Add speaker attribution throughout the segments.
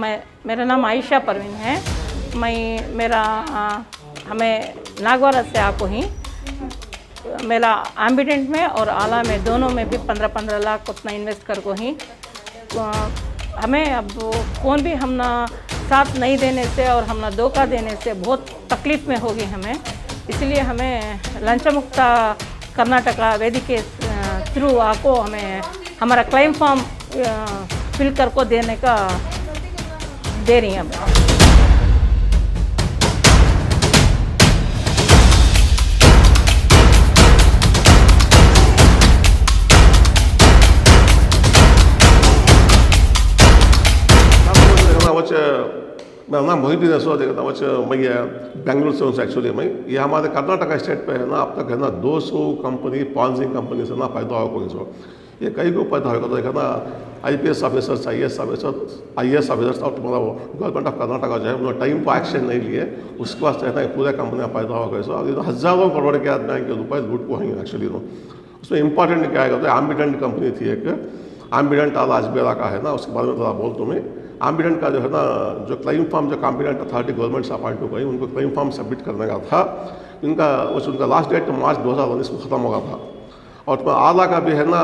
Speaker 1: मेरा नाम आयशा परवीन है। हमें नागवारा से आपको ही मेरा एम्बिडेंट में और आला में दोनों में भी 15-15 लाख उतना इन्वेस्ट कर को ही हमें अब कौन भी हम ना साथ नहीं देने से और हम ना धोखा देने से बहुत तकलीफ़ में होगी हमें। इसलिए हमें लंचमुक्ता कर्नाटका वेदिक के थ्रू आपको हमें हमारा क्लेम फॉर्म फिल कर को देने का दे रही हैं।
Speaker 2: मेरा नाम मोहिद्दीन है। देखता मैं बेंगलुरु से हूँ एक्चुअली। ये हमारे कर्नाटका स्टेट पे है ना, अब तक है ना 200 कंपनी पॉन्जी कंपनी से ना पैदा हो कोई सो ये कई को पैदा होगा। तो देखा ना IPS ऑफिसर्स IAS ऑफिसर्स और तुम्हारा वो गवर्नमेंट ऑफ कर्नाटका जो है उन्होंने टाइम पर एक्शन नहीं लिए, उसके बाद कहना है पूरे कंपनियाँ पैदा हो गए। सो अब हज़ारों करोड़ के बैंक के रुपये लूट को हैं एक्चुअली। उसमें इंपॉर्टेंट क्या है, एम्बिडेंट कंपनी थी एक, एम्बिडेंट आला अजमेरा का है ना, उसके बारे में थोड़ा बोल तुम्हें। एम्बिडेंट का जो है ना, जो क्लेम फॉर्म जो कॉम्पिटेंट अथॉरिटी गवर्नमेंट से अपॉइंट हो गई, उनको क्लेम फॉर्म सबमिट करने का था। उनका लास्ट डेट मार्च 2019 को ख़त्म हो गया था। और तो आला का भी है ना,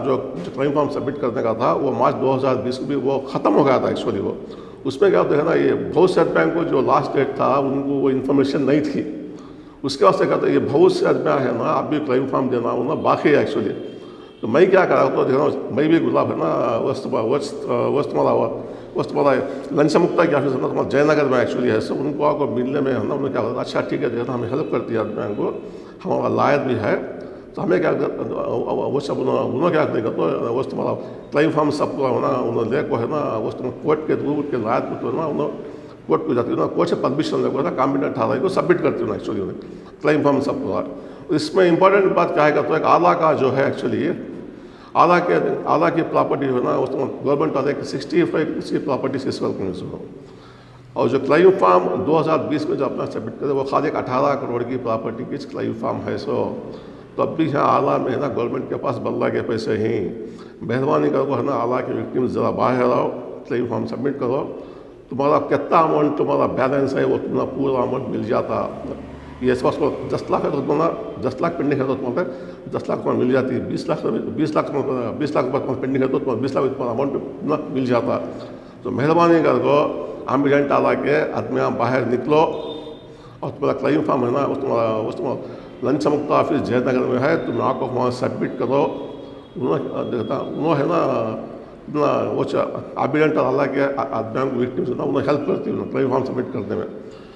Speaker 2: जो क्लेम फॉर्म सबमिट करने का था वो मार्च 2020 को भी वो ख़त्म हो गया था एक्चुअली। वो उसमें क्या होता है ना, ये बहुत से बैंक को जो लास्ट डेट था उनको वो इन्फॉर्मेशन नहीं थी। उसके वास्ते कहते हैं ये बहुत से आदमी है ना, अब भी क्लेम फॉर्म देना वो ना बाकी है एक्चुअली। तो मैं क्या करा तो देखना, मैं भी गुलाब है ना तुम्हारा लंचमुक्ता की ऑफिस है ना तुम्हारा जयनगर में एक्चुअली है। सब उनको आपको मिलने में है ना, उन्होंने क्या कहा अच्छा ठीक है देखना, हमें हेल्प करती है आदमी को, हमारा लायक भी है। तो हमें क्या वो सब उन्होंने क्या करेगा तो वो तुम्हारा क्लेम फॉर्म सबको है ना उन्होंने ले को है ना, वो तुम कोर्ट के थ्रू के लायक को तो ना उन्होंने कोर्ट को जाती है ना, कोर्ट से परमिशन लेकर ना कॉम्पिटेंट अथॉरिटी को सबमिट करती हूँ एक्चुअली उन्हें क्लेम फॉर्म सबको। इसमें इंपॉर्टेंट बात क्या है तो एक आला का जो है एक्चुअली आला की प्रॉपर्टी है ना, उस गवर्नमेंट वाले 65 की प्रॉपर्टी से हो। और जो क्लेम फॉर्म 2020 में जो अपना सबमिट करे वो खाली 18 करोड़ की प्रॉपर्टी की क्लेम फॉर्म है। सो तो अब भी यहाँ आला में है ना गवर्नमेंट के पास बल्ला के पैसे हैं, मेहरबानी करो है ना आला के विक्टिम ज़रा बाहर आओ, क्लेम फॉर्म सबमिट करो, तुम्हारा कितना अमाउंट तुम्हारा बैलेंस है वो तुम्हारा पूरा अमाउंट मिल जाता। ये इस को 10 लाख है तो तुम्हारा 10 लाख पेंडिंग है तो तुम्हारा 10 लाख तुम्हारा मिल जाती है। 20 लाख तुम्हारा पेंडिंग है तो तुम्हारा 20 लाख तुम्हारा अमाउंट मिल जाता। तो मेहरबानी कर दो एम्बिडेंट आला के आदमी बाहर निकलो और तुम्हारा क्लेम फॉर्म है ना तुम्हारा लंचमुक्ता ऑफिस जयनगर में है, तुम आको वहाँ सबमिट करो। उन्होंने है ना वो एम्बिडेंट आला के आदमी को विक्टिम्स है ना उन्हें हेल्प करती है क्लेम फॉर्म सबमिट करने में।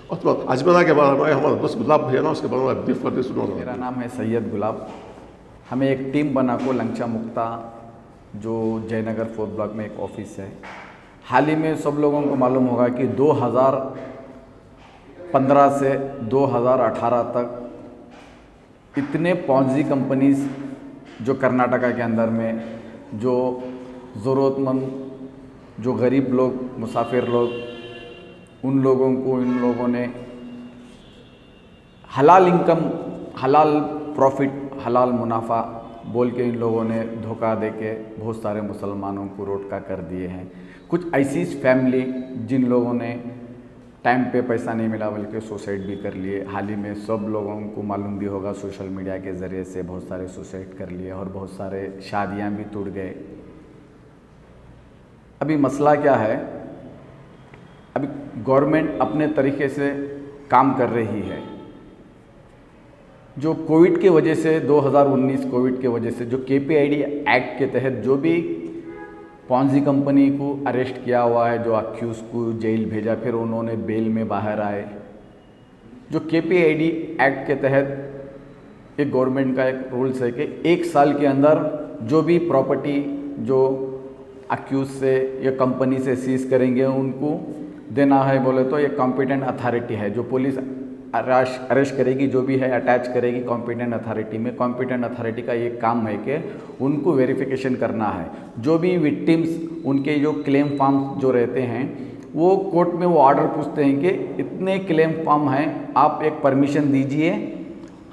Speaker 2: और तो अजमेरा के बारे में हमारा दोस्त गुलाब भैया ना, उसके बारे में ब्रीफ करते सुनो।
Speaker 3: मेरा नाम है सैयद गुलाब। हमें एक टीम बना को लंचमुक्ता जो जयनगर 4th ब्लॉक में एक ऑफिस है, हाल ही में सब लोगों को मालूम होगा कि 2015 से 2018 तक इतने पॉन्जी कंपनीज जो कर्नाटका के अंदर में जो ज़रूरतमंद जो गरीब लोग मुसाफिर लोग उन लोगों को इन लोगों ने हलाल इनकम हलाल प्रॉफिट हलाल मुनाफा बोल के इन लोगों ने धोखा दे के बहुत सारे मुसलमानों को रोड का कर दिए हैं। कुछ ऐसी फैमिली जिन लोगों ने टाइम पे पैसा नहीं मिला बल्कि सुसाइड भी कर लिए। हाल ही में सब लोगों को मालूम भी होगा सोशल मीडिया के ज़रिए से बहुत सारे सुसाइड कर लिए और बहुत सारे शादियां भी टूट गए। अभी मसला क्या है, अभी गवर्नमेंट अपने तरीके से काम कर रही है। जो कोविड के वजह से 2019 कोविड के वजह से जो KPID एक्ट के तहत जो भी पॉन्जी कंपनी को अरेस्ट किया हुआ है, जो अक्यूज को जेल भेजा फिर उन्होंने बेल में बाहर आए, जो KPID एक्ट के तहत एक गवर्नमेंट का एक रूल्स है कि 1 साल के अंदर जो भी प्रॉपर्टी जो अक्यूज से या कंपनी से सीज करेंगे उनको देना है। बोले तो ये कॉम्पिटेंट अथॉरिटी है जो पुलिस अरेस्ट करेगी, जो भी है अटैच करेगी कॉम्पिटेंट अथॉरिटी में। कॉम्पिटेंट अथॉरिटी का ये काम है कि उनको वेरिफिकेशन करना है। जो भी विक्टिम्स उनके जो क्लेम फॉर्म जो रहते हैं वो कोर्ट में वो ऑर्डर पूछते हैं कि इतने क्लेम फॉर्म हैं, आप एक परमिशन दीजिए,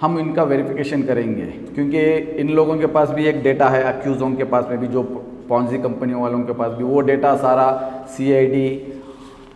Speaker 3: हम इनका वेरिफिकेशन करेंगे। क्योंकि इन लोगों के पास भी एक डेटा है, अक्यूज़ों के पास में भी, जो पॉन्जी कंपनी वालों के पास भी वो डेटा सारा CID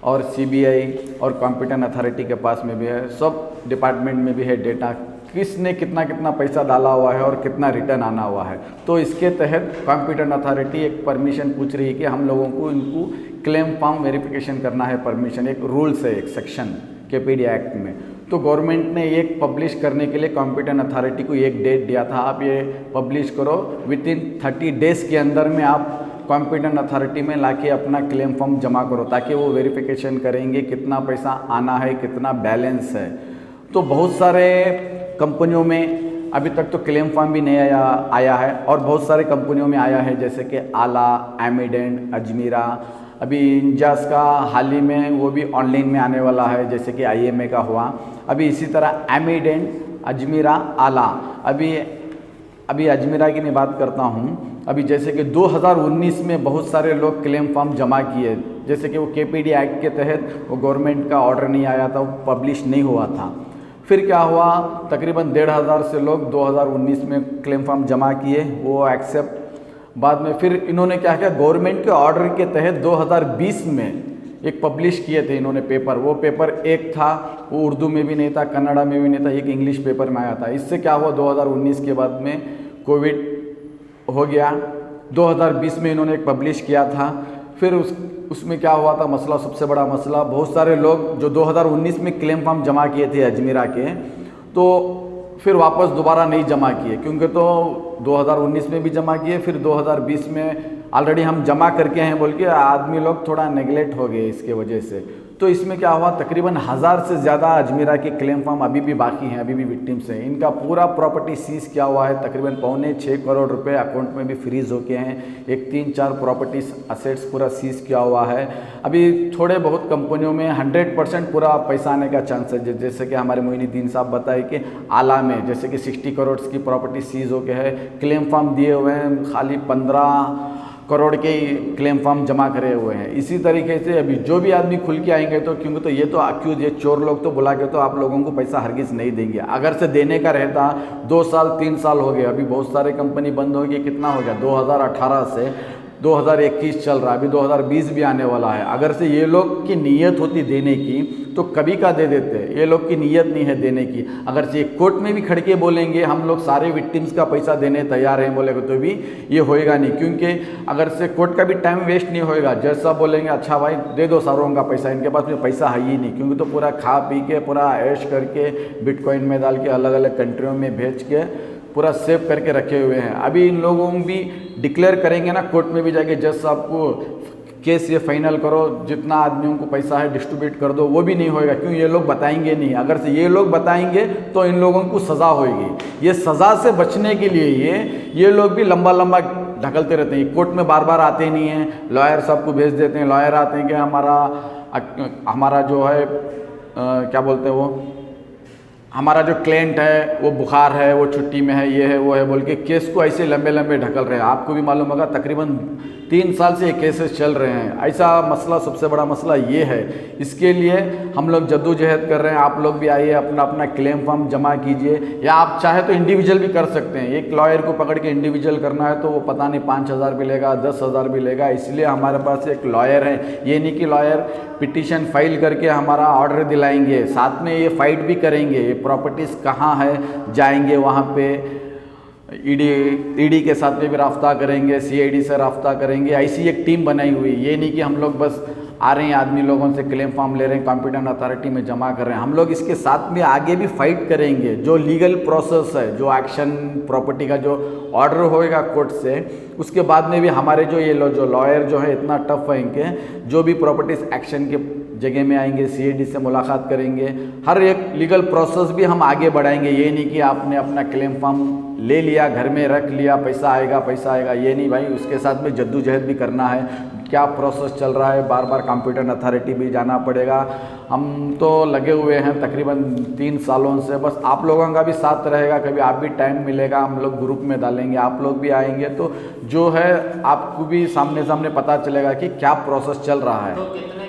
Speaker 3: और सीबीआई और कॉम्पिटेंट अथॉरिटी के पास में भी है, सब डिपार्टमेंट में भी है डेटा, किसने कितना कितना पैसा डाला हुआ है और कितना रिटर्न आना हुआ है। तो इसके तहत कॉम्पिटेंट अथॉरिटी एक परमिशन पूछ रही है कि हम लोगों को इनको क्लेम फॉर्म वेरिफिकेशन करना है, परमिशन एक रूल्स है, एक सेक्शन केपीडी एक्ट में। तो गवर्नमेंट ने एक पब्लिश करने के लिए कॉम्पिटेंट अथॉरिटी को एक डेट दिया था, आप ये पब्लिश करो, विद इन 30 डेज़ के अंदर में आप कॉम्पिटेंट अथॉरिटी में लाके अपना क्लेम फॉर्म जमा करो, ताकि वो वेरिफिकेशन करेंगे कितना पैसा आना है, कितना बैलेंस है। तो बहुत सारे कंपनियों में अभी तक तो क्लेम फॉर्म भी नहीं आया है, और बहुत सारे कंपनियों में आया है, जैसे कि आला, एमिडेंट, अजमीरा, अभी इंजास का हाल ही में वो भी ऑनलाइन में आने वाला है, जैसे कि IMA का हुआ। अभी इसी तरह एमिडेंट, अजमीरा, आला, अभी अजमीरा की मैं बात करता हूँ। अभी जैसे कि 2019 में बहुत सारे लोग क्लेम फॉर्म जमा किए, जैसे कि वो केपीडी एक्ट के तहत वो गवर्नमेंट का ऑर्डर नहीं आया था, वो पब्लिश नहीं हुआ था। फिर क्या हुआ, तकरीबन 1,500 से लोग 2019 में क्लेम फॉर्म जमा किए, वो एक्सेप्ट। बाद में फिर इन्होंने क्या किया, गवर्नमेंट के ऑर्डर के तहत 2020 में एक पब्लिश किए थे इन्होंने पेपर। वो पेपर एक था, वो उर्दू में भी नहीं था, कन्नड़ा में भी नहीं था, एक इंग्लिश पेपर में आया था। इससे क्या हुआ, 2019 के बाद में कोविड हो गया, 2020 में इन्होंने एक पब्लिश किया था। फिर उसमें क्या हुआ था मसला, सबसे बड़ा मसला, बहुत सारे लोग जो 2019 में क्लेम फॉर्म जमा किए थे अजमीरा के, तो फिर वापस दोबारा नहीं जमा किए, क्योंकि तो 2019 में भी जमा किए, फिर 2020 में ऑलरेडी हम जमा करके हैं बोल के आदमी लोग थोड़ा नेगलेक्ट हो गए इसके वजह से। तो इसमें क्या हुआ, तकरीबन 1000 से ज़्यादा अजमीरा के क्लेम फॉर्म अभी भी बाकी हैं, अभी भी विक्टिम्स हैं। इनका पूरा प्रॉपर्टी सीज किया हुआ है, तकरीबन 5.25 करोड़ रुपए अकाउंट में भी फ्रीज होके हैं। एक 3-4 प्रॉपर्टीज असेट्स पूरा सीज किया हुआ है। अभी थोड़े बहुत कंपनियों में 100% पूरा पैसा आने का चांस है, जैसे कि हमारे मोइनुद्दीन साहब बताए कि आला में जैसे कि 60 करोड़ की प्रॉपर्टी सीज होके है, क्लेम फॉर्म दिए हुए हैं, खाली 15 करोड़ के क्लेम फॉर्म जमा करे हुए हैं। इसी तरीके से अभी जो भी आदमी खुल के आएंगे, तो क्योंकि तो ये तो अक्यूज, ये चोर लोग तो बुला के तो आप लोगों को पैसा हरगिज़ नहीं देंगे। अगर से देने का रहता, 2 साल 3 साल हो गए, अभी बहुत सारे कंपनी बंद हो गई, कितना हो गया, 2018 से 2021 चल रहा है, अभी 2020 भी आने वाला है। अगर से ये लोग की नीयत होती देने की तो कभी का दे देते, ये लोग की नीयत नहीं है देने की। अगर से कोर्ट में भी खड़ के बोलेंगे हम लोग सारे विक्टिम्स का पैसा देने तैयार हैं बोलेगा, तो भी ये होएगा नहीं, क्योंकि अगर से कोर्ट का भी टाइम वेस्ट नहीं होएगा। जैसा बोलेंगे अच्छा भाई दे दो सारों का पैसा, इनके पास में पैसा है ही नहीं, क्योंकि तो पूरा खा पी के पूरा ऐश करके बिटकॉइन में डाल के अलग अलग कंट्रियों में भेज के पूरा सेव करके रखे हुए हैं। अभी इन लोगों भी डिक्लेयर करेंगे ना कोर्ट में भी जाके, जज साहब को केस ये फाइनल करो, जितना आदमियों को पैसा है डिस्ट्रीब्यूट कर दो, वो भी नहीं होएगा, क्यों, ये लोग बताएंगे नहीं। अगर से ये लोग बताएंगे तो इन लोगों को सज़ा होएगी। ये सज़ा से बचने के लिए ये लोग भी लंबा लंबा ढकलते रहते हैं, कोर्ट में बार बार आते नहीं हैं, लॉयर साहब को भेज देते हैं। लॉयर आते हैं कि हमारा जो है क्या बोलते हैं वो, हमारा जो क्लाइंट है वो बुखार है, वो छुट्टी में है, ये है वो है बोल के केस को ऐसे लंबे लंबे ढकल रहे हैं। आपको भी मालूम होगा तकरीबन 3 साल से ये केसेस चल रहे हैं। ऐसा मसला, सबसे बड़ा मसला ये है। इसके लिए हम लोग जद्दोजहद कर रहे हैं। आप लोग भी आइए, अपना अपना क्लेम फॉर्म जमा कीजिए, या आप चाहे तो इंडिविजुअल भी कर सकते हैं। एक लॉयर को पकड़ के इंडिविजुअल करना है तो वो पता नहीं 5,000 भी लेगा, 10,000 भी लेगा। इसलिए हमारे पास एक लॉयर है, ये नहीं कि लॉयर पिटीशन फाइल करके हमारा ऑर्डर दिलाएंगे, साथ में ये फाइट भी करेंगे, ये प्रॉपर्टीज़ कहाँ है, जाएंगे वहाँ पे ईडी के साथ में भी राब्ता करेंगे, CID से राब्ता करेंगे। ऐसी एक टीम बनाई हुई। ये नहीं कि हम लोग बस आ रहे हैं आदमी लोगों से क्लेम फॉर्म ले रहे हैं, कॉम्पिटेंट अथॉरिटी में जमा कर रहे हैं। हम लोग इसके साथ में आगे भी फाइट करेंगे। जो लीगल प्रोसेस है, जो एक्शन प्रॉपर्टी का जो ऑर्डर होएगा कोर्ट से, उसके बाद में भी हमारे जो ये जो लॉयर जो है इतना टफ है, इनके जो भी प्रॉपर्टीज एक्शन के जगह में आएंगे, CID से मुलाकात करेंगे, हर एक लीगल प्रोसेस भी हम आगे बढ़ाएंगे। ये नहीं कि आपने अपना क्लेम फॉर्म ले लिया, घर में रख लिया, पैसा आएगा, ये नहीं भाई, उसके साथ में जद्दोजहद भी करना है। क्या प्रोसेस चल रहा है, बार बार कॉम्पिटेंट अथॉरिटी भी जाना पड़ेगा। हम तो लगे हुए हैं तकरीबन 3 सालों से, बस आप लोगों का भी साथ रहेगा। कभी आप भी टाइम मिलेगा, हम लोग ग्रुप में डालेंगे, आप लोग भी आएंगे, तो जो है आपको भी सामने पता चलेगा कि क्या प्रोसेस चल रहा है।